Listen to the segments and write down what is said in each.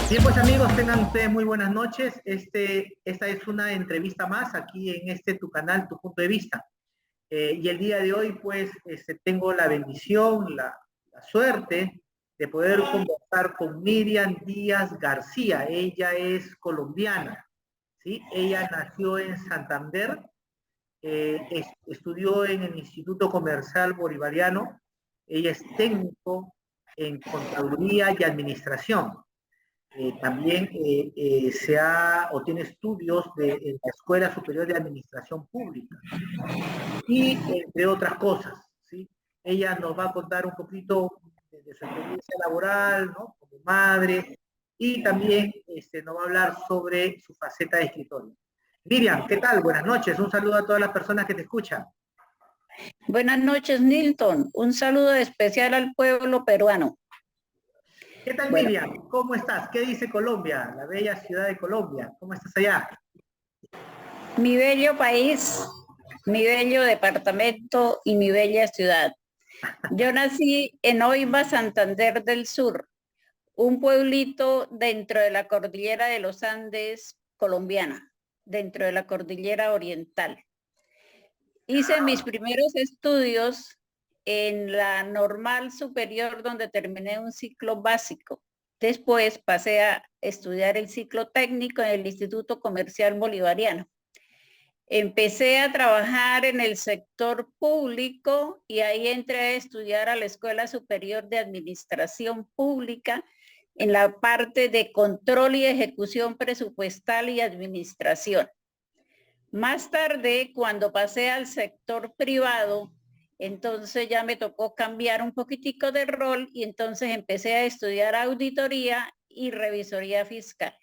Bien, pues amigos, tengan ustedes muy buenas noches. Esta es una entrevista más aquí en tu canal, Tu Punto de Vista. Y el día de hoy, pues, tengo la bendición, la suerte de poder conversar con Miriam Díaz García. Ella es colombiana, ¿sí? Ella nació en Santander, estudió en el Instituto Comercial Bolivariano. Ella es técnico en Contaduría y Administración. También o tiene estudios en la Escuela Superior de Administración Pública y entre otras cosas, ¿sí? Ella nos va a contar un poquito de su experiencia laboral, ¿no? Como madre, y también nos va a hablar sobre su faceta de escritora. Miriam, ¿qué tal? Buenas noches. Un saludo a todas las personas que te escuchan. Buenas noches, Nilton. Un saludo especial al pueblo peruano. ¿Qué tal, Bueno, Miriam? ¿Cómo estás? ¿Qué dice Colombia? La bella ciudad de Colombia. ¿Cómo estás allá? mi bello país, mi bello departamento y mi bella ciudad. Yo nací en Oiva, Santander del Sur, un pueblito dentro de la cordillera de los Andes colombiana, dentro de la cordillera oriental. Hice mis primeros estudios en la normal superior donde terminé un ciclo básico. Después pasé a estudiar el ciclo técnico en el Instituto Comercial Bolivariano. Empecé a trabajar en el sector público y ahí entré a estudiar a la Escuela Superior de Administración Pública en la parte de control y ejecución presupuestal y administración. Más tarde, cuando pasé al sector privado, entonces ya me tocó cambiar un poquitico de rol y entonces empecé a estudiar auditoría y revisoría fiscal.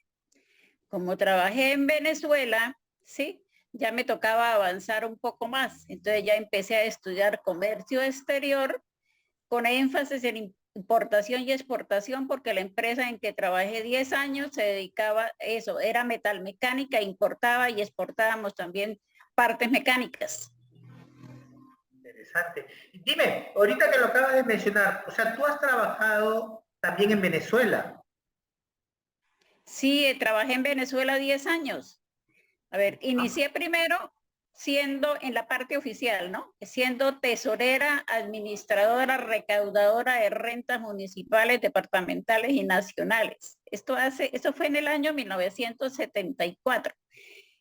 Como trabajé en Venezuela, sí, ya me tocaba avanzar un poco más. Entonces ya empecé a estudiar comercio exterior con énfasis en importación y exportación, porque la empresa en que trabajé 10 años se dedicaba a eso, era metalmecánica, importaba y exportábamos también partes mecánicas. Interesante. Dime, ahorita que lo acabas de mencionar, o sea, tú has trabajado también en Venezuela. Sí, trabajé en Venezuela 10 años. A ver, inicié primero siendo en la parte oficial, ¿no? Siendo tesorera, administradora, recaudadora de rentas municipales, departamentales y nacionales. Eso fue en el año 1974.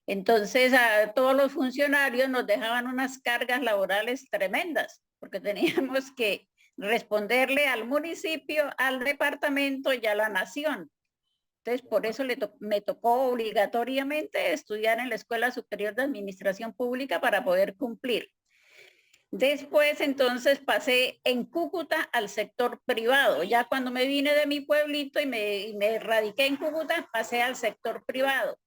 Entonces a todos los funcionarios nos dejaban unas cargas laborales tremendas, porque teníamos que responderle al municipio, al departamento y a la nación. Entonces, por eso me tocó obligatoriamente estudiar en la Escuela Superior de Administración Pública para poder cumplir. Después, entonces, pasé en Cúcuta al sector privado. Ya cuando me vine de mi pueblito y me radiqué en Cúcuta, pasé al sector privado.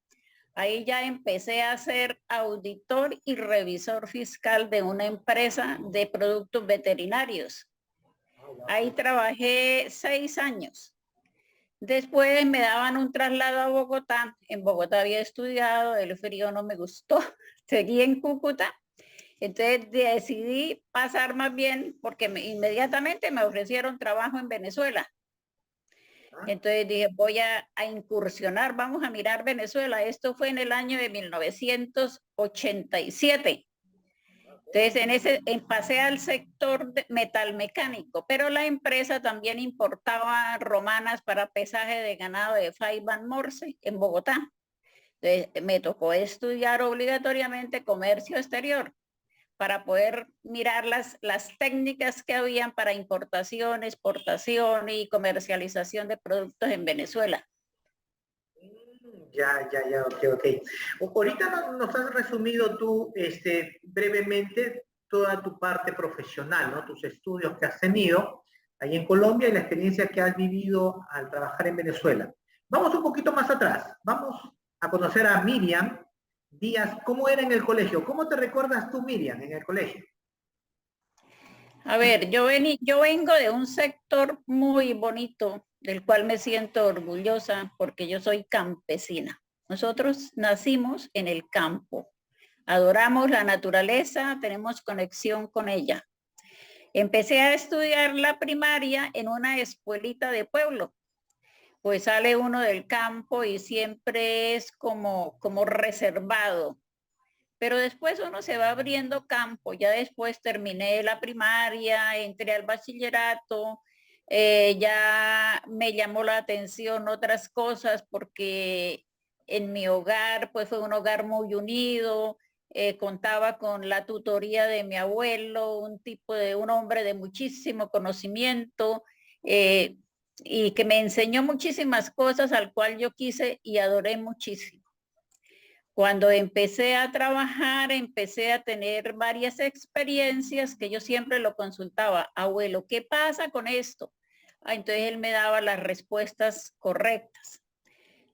Ahí ya empecé a ser auditor y revisor fiscal de una empresa de productos veterinarios. Ahí trabajé 6 años. Después me daban un traslado a Bogotá. En Bogotá había estudiado, el frío no me gustó. Seguí en Cúcuta. Entonces decidí pasar más bien porque inmediatamente me ofrecieron trabajo en Venezuela. Entonces dije, voy a incursionar, vamos a mirar Venezuela. Esto fue en el año de 1987. Entonces, pasé al sector metalmecánico, pero la empresa también importaba romanas para pesaje de ganado de Faiban Morse en Bogotá. Entonces, me tocó estudiar obligatoriamente comercio exterior para poder mirar las técnicas que habían para importación, exportación y comercialización de productos en Venezuela. Ya, ok. Ahorita nos has resumido tú brevemente toda tu parte profesional, ¿no? Tus estudios que has tenido ahí en Colombia y la experiencia que has vivido al trabajar en Venezuela. Vamos un poquito más atrás. Vamos a conocer a Miriam Díaz. ¿Cómo era en el colegio? ¿Cómo te recuerdas tú, Miriam, en el colegio? A ver, yo vengo de un sector muy bonito, del cual me siento orgullosa porque yo soy campesina. Nosotros nacimos en el campo, adoramos la naturaleza, tenemos conexión con ella. Empecé a estudiar la primaria en una escuelita de pueblo, pues sale uno del campo y siempre es como reservado. Pero después uno se va abriendo campo. Ya después terminé la primaria, entré al bachillerato, ya me llamó la atención otras cosas porque en mi hogar pues fue un hogar muy unido, contaba con la tutoría de mi abuelo, un hombre de muchísimo conocimiento, y que me enseñó muchísimas cosas al cual yo quise y adoré muchísimo. Cuando empecé a trabajar, empecé a tener varias experiencias que yo siempre lo consultaba. Abuelo, ¿qué pasa con esto? Entonces él me daba las respuestas correctas.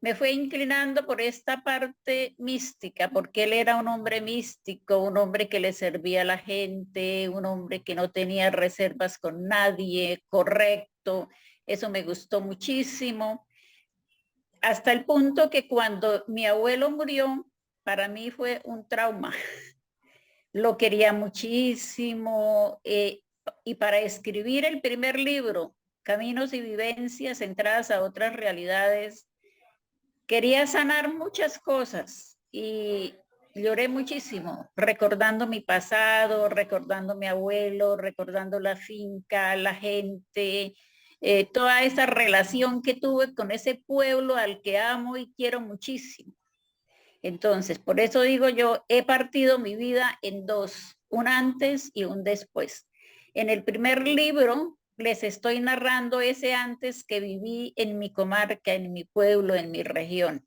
Me fue inclinando por esta parte mística, porque él era un hombre místico, un hombre que le servía a la gente, un hombre que no tenía reservas con nadie, correcto. Eso me gustó muchísimo. Hasta el punto que cuando mi abuelo murió, para mí fue un trauma. Lo quería muchísimo, y para escribir el primer libro, Caminos y Vivencias entradas a otras realidades, quería sanar muchas cosas y lloré muchísimo, recordando mi pasado, recordando mi abuelo, recordando la finca, la gente, toda esa relación que tuve con ese pueblo al que amo y quiero muchísimo. Entonces, por eso digo yo, he partido mi vida en dos, un antes y un después. En el primer libro les estoy narrando ese antes que viví en mi comarca, en mi pueblo, en mi región.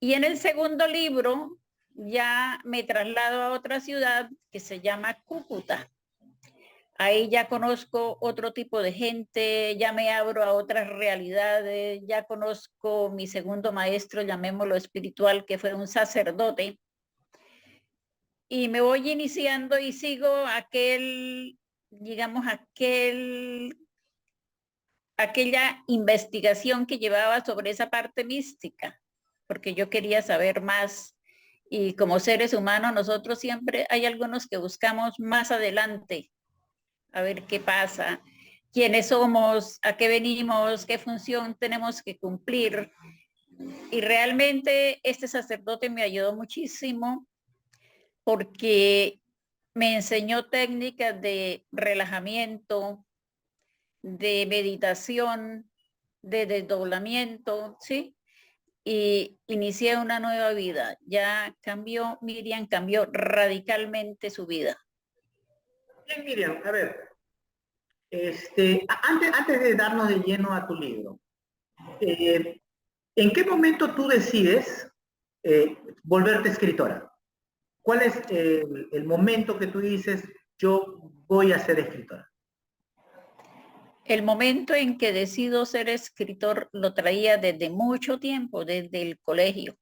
Y en el segundo libro ya me traslado a otra ciudad que se llama Cúcuta. Ahí ya conozco otro tipo de gente, ya me abro a otras realidades, ya conozco mi segundo maestro, llamémoslo espiritual, que fue un sacerdote. Y me voy iniciando y sigo digamos, aquella investigación que llevaba sobre esa parte mística, porque yo quería saber más. Y como seres humanos, nosotros siempre hay algunos que buscamos más adelante, a ver qué pasa, quiénes somos, a qué venimos, qué función tenemos que cumplir. Y realmente este sacerdote me ayudó muchísimo porque me enseñó técnicas de relajamiento, de meditación, de desdoblamiento, ¿sí? Y inicié una nueva vida. Ya cambió, Miriam cambió radicalmente su vida. Bien, Miriam, a ver, antes de darnos de lleno a tu libro, ¿en qué momento tú decides volverte escritora? ¿Cuál es el momento que tú dices, yo voy a ser escritora? El momento en que decido ser escritor lo traía desde mucho tiempo, desde el colegio.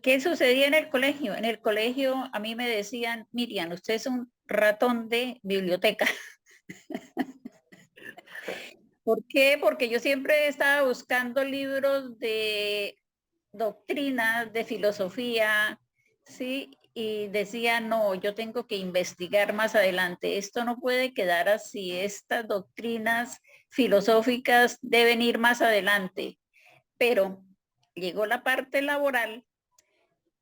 ¿Qué sucedía en el colegio? En el colegio a mí me decían, Miriam, usted es un ratón de biblioteca. ¿Por qué? Porque yo siempre estaba buscando libros de doctrina, de filosofía, ¿sí? Y decía, no, yo tengo que investigar más adelante. Esto no puede quedar así. Estas doctrinas filosóficas deben ir más adelante. Pero llegó la parte laboral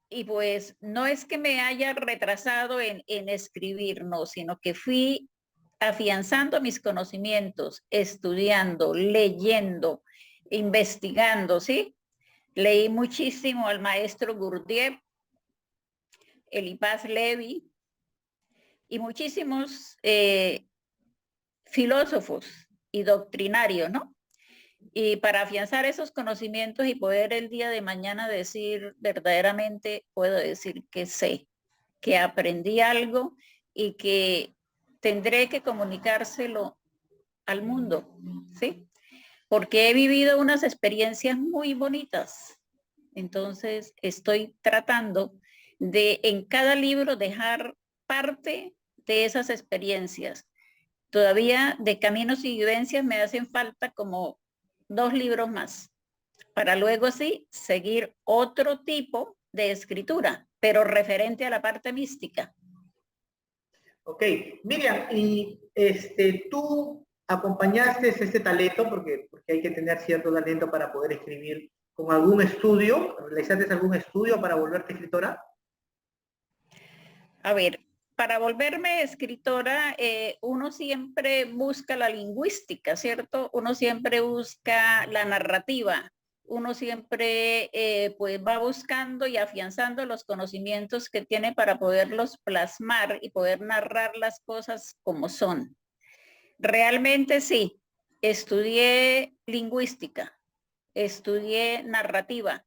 y pues no es que me haya retrasado en escribir, no, sino que fui afianzando mis conocimientos, estudiando, leyendo, investigando, ¿sí? Leí muchísimo al maestro Gurdjieff, Elipaz Levi y muchísimos filósofos y doctrinarios, ¿no? Y para afianzar esos conocimientos y poder el día de mañana decir verdaderamente, puedo decir que sé, que aprendí algo y que tendré que comunicárselo al mundo, ¿sí? Porque he vivido unas experiencias muy bonitas. Entonces estoy tratando de en cada libro dejar parte de esas experiencias. Todavía de Caminos y Vivencias me hacen falta como 2 libros más, para luego sí seguir otro tipo de escritura, pero referente a la parte mística. Ok, Miriam, y tú acompañaste este talento, porque hay que tener cierto talento para poder escribir, con algún estudio? ¿Realizaste algún estudio para volverte escritora? A ver, para volverme escritora, uno siempre busca la lingüística, ¿cierto? Uno siempre busca la narrativa. Uno siempre pues va buscando y afianzando los conocimientos que tiene para poderlos plasmar y poder narrar las cosas como son. Realmente sí, estudié lingüística, estudié narrativa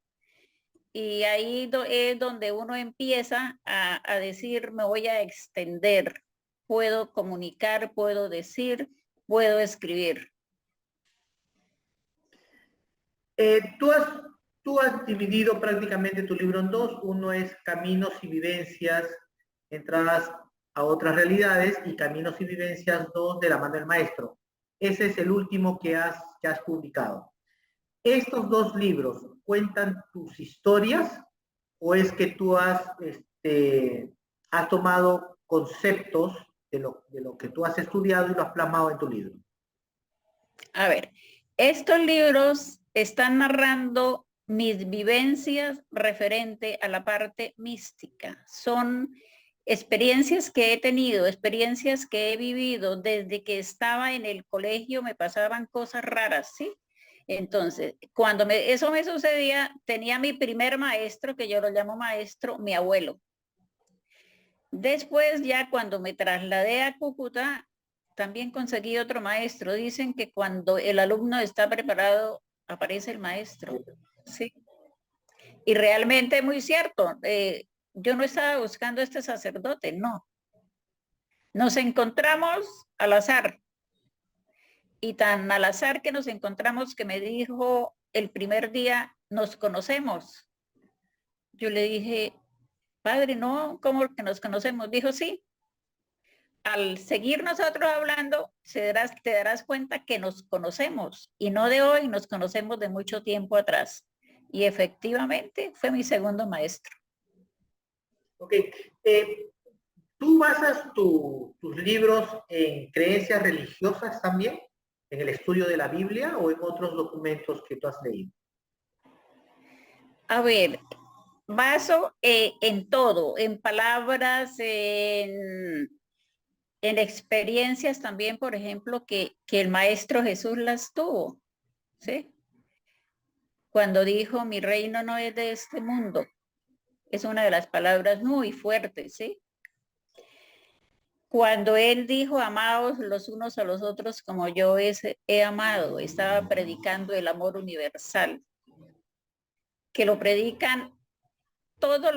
y ahí es donde uno empieza a decir, me voy a extender, puedo comunicar, puedo decir, puedo escribir. Tú tú has dividido prácticamente tu libro en dos. Uno es Caminos y Vivencias, entradas a otras realidades, y Caminos y Vivencias 2, de la mano del maestro. Ese es el último que has publicado. ¿Estos dos libros cuentan tus historias o es que tú has tomado conceptos de lo que tú has estudiado y lo has plasmado en tu libro? A ver, estos libros están narrando mis vivencias referente a la parte mística. Son experiencias que he tenido, experiencias que he vivido desde que estaba en el colegio, me pasaban cosas raras, ¿sí? Entonces, cuando eso me sucedía, tenía mi primer maestro, que yo lo llamo maestro, mi abuelo. Después, ya cuando me trasladé a Cúcuta, también conseguí otro maestro. Dicen que cuando el alumno está preparado, aparece el maestro. Sí. Y realmente es muy cierto. Yo no estaba buscando a este sacerdote, no. Nos encontramos al azar. Y tan al azar que nos encontramos que me dijo el primer día, nos conocemos. Yo le dije, padre, no, ¿cómo que nos conocemos? Dijo, sí. Al seguir nosotros hablando, te darás cuenta que nos conocemos y no de hoy, nos conocemos de mucho tiempo atrás. Y efectivamente fue mi segundo maestro. Ok. ¿Tú basas tus libros en creencias religiosas también? ¿En el estudio de la Biblia o en otros documentos que tú has leído? A ver, baso en todo, en palabras, en experiencias también, por ejemplo, que el Maestro Jesús las tuvo, ¿sí? Cuando dijo, mi reino no es de este mundo, es una de las palabras muy fuertes, ¿sí? Cuando él dijo, amaos los unos a los otros como yo he amado, estaba predicando el amor universal, que lo predican todos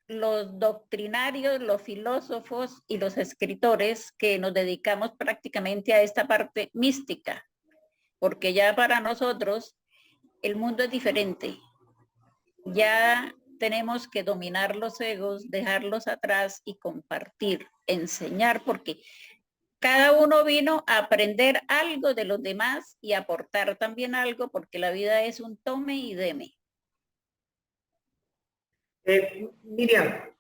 los doctrinarios, los filósofos y los escritores que nos dedicamos prácticamente a esta parte mística, porque ya para nosotros el mundo es diferente. Ya tenemos que dominar los egos, dejarlos atrás y compartir, enseñar, porque cada uno vino a aprender algo de los demás y aportar también algo, porque la vida es un tome y deme. Miriam,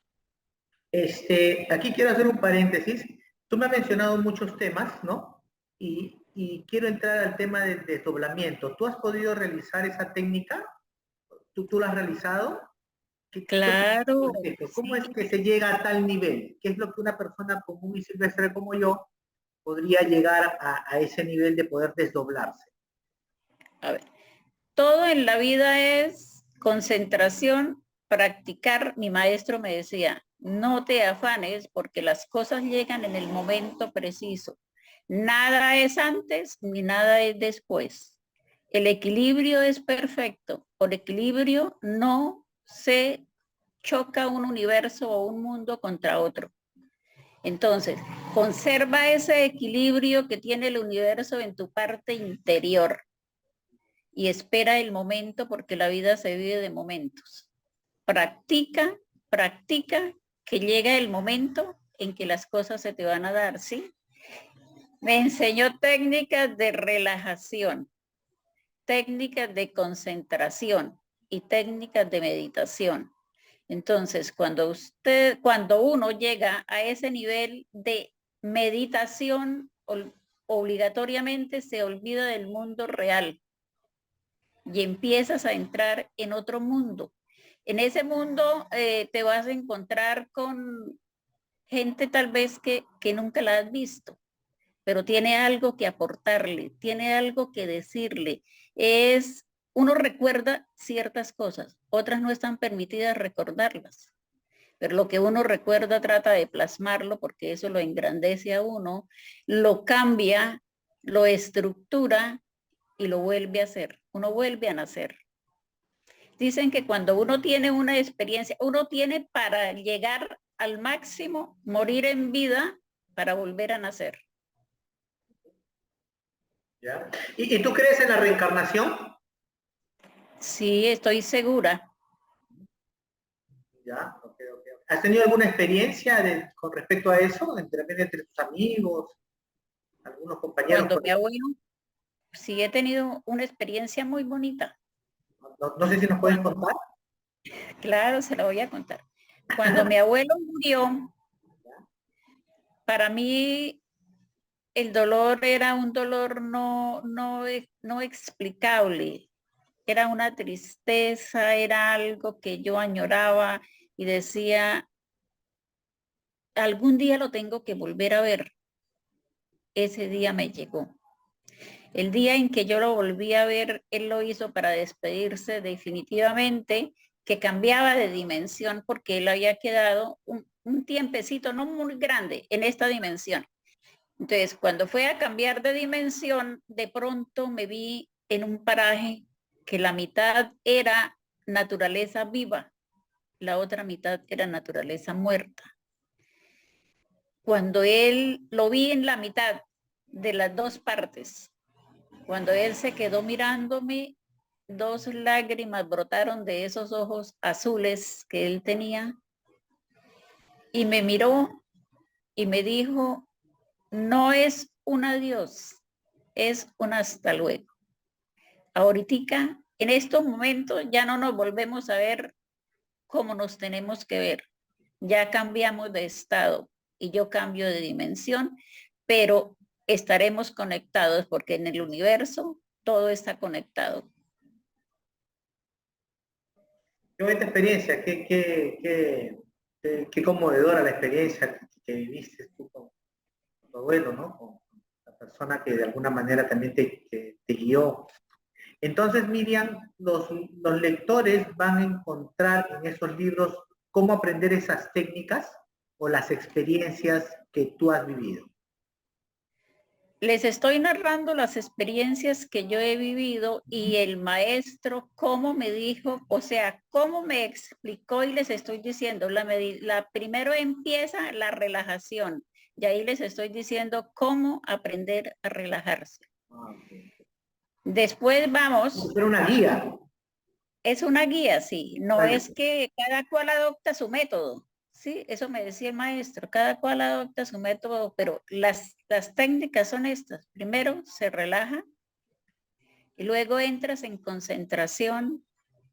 aquí quiero hacer un paréntesis. Tú me has mencionado muchos temas, ¿no? Y quiero entrar al tema del desdoblamiento. ¿Tú has podido realizar esa técnica? ¿Tú la has realizado? Claro, ¿Cómo sí. es que se llega a tal nivel? ¿Qué es lo que una persona común y silvestre como yo podría llegar a ese nivel de poder desdoblarse? A ver, todo en la vida es concentración, practicar. Mi maestro me decía, no te afanes porque las cosas llegan en el momento preciso. Nada es antes ni nada es después. El equilibrio es perfecto. Por equilibrio no se choca un universo o un mundo contra otro. Entonces, conserva ese equilibrio que tiene el universo en tu parte interior y espera el momento porque la vida se vive de momentos. Practica, practica que llega el momento en que las cosas se te van a dar, ¿sí? Me enseñó técnicas de relajación, técnicas de concentración y técnicas de meditación. Entonces, cuando uno llega a ese nivel de meditación o obligatoriamente se olvida del mundo real y empiezas a entrar en otro mundo. En ese mundo te vas a encontrar con gente tal vez que nunca la has visto, pero tiene algo que aportarle, tiene algo que decirle. Uno recuerda ciertas cosas, otras no están permitidas recordarlas, pero lo que uno recuerda trata de plasmarlo porque eso lo engrandece a uno, lo cambia, lo estructura y lo vuelve a hacer. Uno vuelve a nacer. Dicen que cuando uno tiene una experiencia, uno tiene para llegar al máximo, morir en vida para volver a nacer. ¿Ya? ¿Y tú crees en la reencarnación? Sí, estoy segura. ¿Ya? Okay. ¿Has tenido alguna experiencia con respecto a eso, entre tus amigos, algunos compañeros? Cuando mi abuelo, sí he tenido una experiencia muy bonita. No sé si nos puedes contar. Claro, se la voy a contar. Cuando mi abuelo murió, para mí el dolor era un dolor no explicable. Era una tristeza, era algo que yo añoraba y decía, algún día lo tengo que volver a ver. Ese día me llegó. El día en que yo lo volví a ver, él lo hizo para despedirse definitivamente, que cambiaba de dimensión porque él había quedado un tiempecito no muy grande en esta dimensión. Entonces, cuando fue a cambiar de dimensión, de pronto me vi en un paraje que la mitad era naturaleza viva, la otra mitad era naturaleza muerta. Cuando él lo vi en la mitad de las dos partes, cuando él se quedó mirándome, dos lágrimas brotaron de esos ojos azules que él tenía y me miró y me dijo, no es un adiós, es un hasta luego. Ahorita, en estos momentos, ya no nos volvemos a ver como nos tenemos que ver. Ya cambiamos de estado y yo cambio de dimensión, pero estaremos conectados porque en el universo todo está conectado. Qué bonita experiencia, qué conmovedora la experiencia que viviste tú con tu abuelo, ¿no? Con la persona que de alguna manera también te guió. Entonces, Miriam, los lectores van a encontrar en esos libros cómo aprender esas técnicas o las experiencias que tú has vivido. Les estoy narrando las experiencias que yo he vivido y el maestro cómo me dijo, o sea, cómo me explicó y les estoy diciendo, primero empieza la relajación y ahí les estoy diciendo cómo aprender a relajarse. Okay. Después vamos. Pero una guía. Es una guía, sí. No es que cada cual adopta su método. Sí, eso me decía el maestro. Cada cual adopta su método, pero las técnicas son estas. Primero se relaja y luego entras en concentración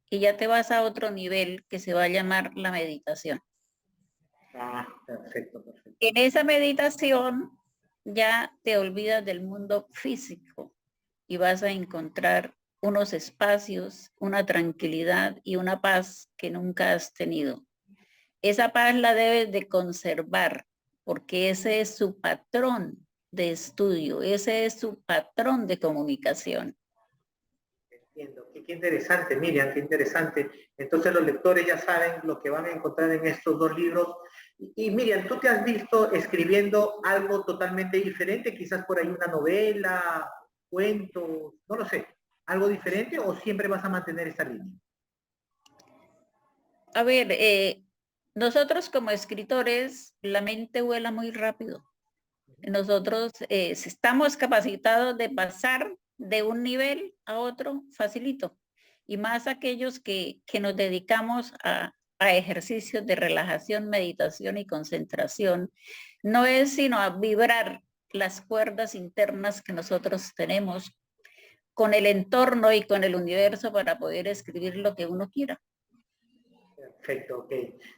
y ya te vas a otro nivel que se va a llamar la meditación. Ah, perfecto. En esa meditación ya te olvidas del mundo físico y vas a encontrar unos espacios, una tranquilidad y una paz que nunca has tenido. Esa paz la debes de conservar porque ese es su patrón de estudio, ese es su patrón de comunicación. Entiendo. Qué interesante, Miriam, qué interesante. Entonces los lectores ya saben lo que van a encontrar en estos dos libros. Y Miriam, ¿tú te has visto escribiendo algo totalmente diferente? Quizás por ahí una novela, cuentos, no lo sé. ¿Algo diferente o siempre vas a mantener esa línea? A ver, nosotros como escritores, la mente vuela muy rápido. Nosotros estamos capacitados de pasar de un nivel a otro facilito. Y más aquellos que nos dedicamos a ejercicios de relajación, meditación y concentración, no es sino a vibrar las cuerdas internas que nosotros tenemos con el entorno y con el universo para poder escribir lo que uno quiera. Perfecto, ok.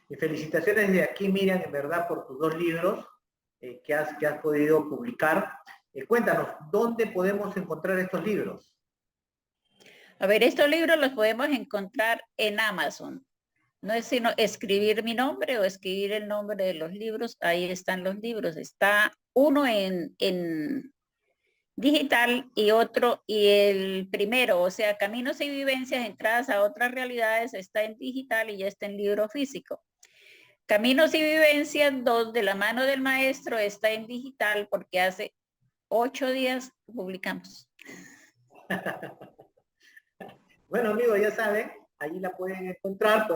Y felicitaciones de aquí, Miriam, en verdad, por tus dos libros que has podido publicar. Cuéntanos, ¿dónde podemos encontrar estos libros? A ver, estos libros los podemos encontrar en Amazon. No es sino escribir mi nombre o escribir el nombre de los libros. Ahí están los libros. Está uno en digital y otro, y el primero, o sea, Caminos y Vivencias, entradas a otras realidades, está en digital y ya está en libro físico. Caminos y Vivencias 2, de la mano del maestro, está en digital porque hace 8 días publicamos. Bueno, amigos, ya saben, allí la pueden encontrar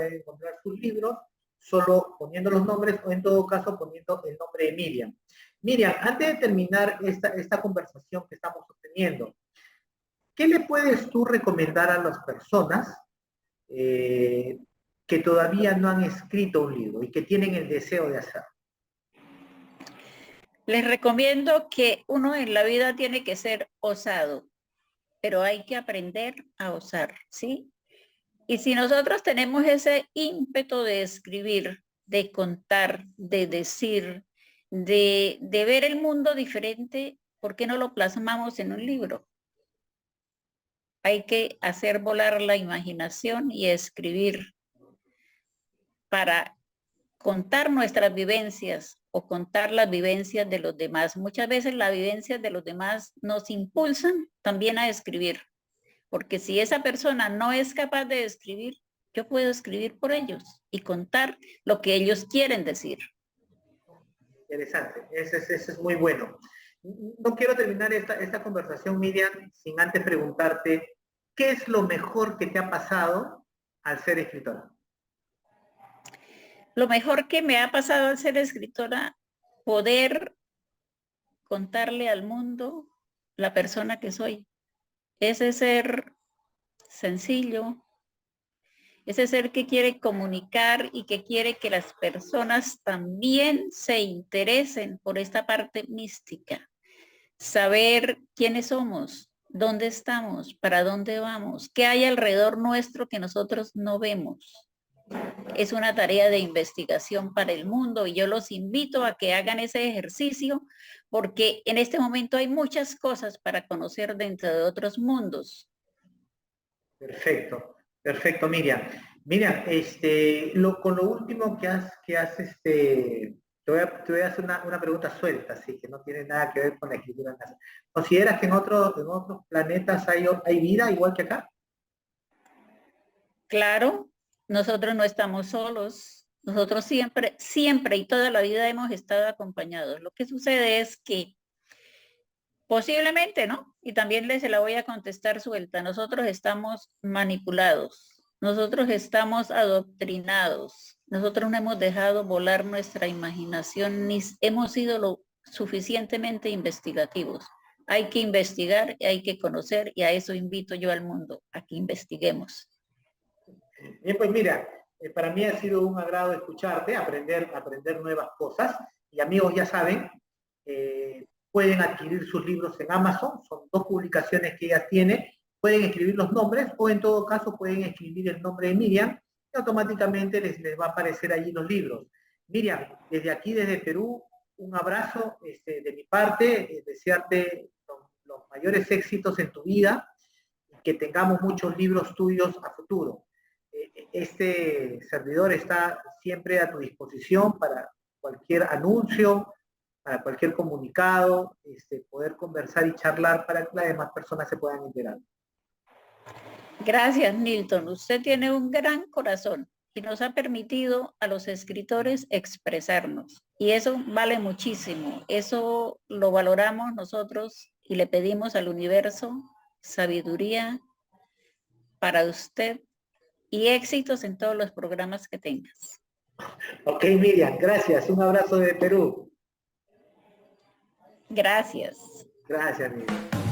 sus libros, solo poniendo los nombres o en todo caso poniendo el nombre de Miriam. Miriam, antes de terminar esta conversación que estamos obteniendo, ¿qué le puedes tú recomendar a las personas que todavía no han escrito un libro y que tienen el deseo de hacerlo? Les recomiendo que uno en la vida tiene que ser osado, pero hay que aprender a osar, ¿sí? Y si nosotros tenemos ese ímpetu de escribir, de contar, de decir, de ver el mundo diferente, ¿por qué no lo plasmamos en un libro? Hay que hacer volar la imaginación y escribir para contar nuestras vivencias o contar las vivencias de los demás. Muchas veces las vivencias de los demás nos impulsan también a escribir, porque si esa persona no es capaz de escribir, yo puedo escribir por ellos y contar lo que ellos quieren decir. Interesante, ese es muy bueno. No quiero terminar esta conversación, Miriam, sin antes preguntarte, ¿qué es lo mejor que te ha pasado al ser escritora? Lo mejor que me ha pasado al ser escritora, poder contarle al mundo la persona que soy. Ese ser sencillo, ese ser que quiere comunicar y que quiere que las personas también se interesen por esta parte mística. Saber quiénes somos, dónde estamos, para dónde vamos, qué hay alrededor nuestro que nosotros no vemos. Es una tarea de investigación para el mundo y yo los invito a que hagan ese ejercicio porque en este momento hay muchas cosas para conocer dentro de otros mundos. Perfecto, perfecto, Miriam. Miriam, con lo último te voy a hacer una pregunta suelta, así que no tiene nada que ver con la escritura. ¿Consideras que en otros planetas hay vida igual que acá? Claro, nosotros no estamos solos. Nosotros siempre y toda la vida hemos estado acompañados. Lo que sucede es que posiblemente, ¿no? Y también se la voy a contestar suelta. Nosotros estamos manipulados. Nosotros estamos adoctrinados. Nosotros no hemos dejado volar nuestra imaginación ni hemos sido lo suficientemente investigativos. Hay que investigar, hay que conocer y a eso invito yo al mundo, a que investiguemos. Bien, pues mira, para mí ha sido un agrado escucharte, aprender nuevas cosas. Y amigos, ya saben, pueden adquirir sus libros en Amazon, son 2 publicaciones que ella tiene, pueden escribir los nombres o en todo caso pueden escribir el nombre de Miriam y automáticamente les va a aparecer allí los libros. Miriam, desde aquí, desde Perú, un abrazo de mi parte, desearte los mayores éxitos en tu vida y que tengamos muchos libros tuyos a futuro. Este servidor está siempre a tu disposición para cualquier anuncio, para cualquier comunicado, poder conversar y charlar para que las demás personas se puedan enterar. Gracias, Nilton. Usted tiene un gran corazón y nos ha permitido a los escritores expresarnos. Y eso vale muchísimo. Eso lo valoramos nosotros y le pedimos al universo sabiduría para usted y éxitos en todos los programas que tengas. Ok, Miriam, gracias. Un abrazo de Perú. Gracias. Gracias, Miriam.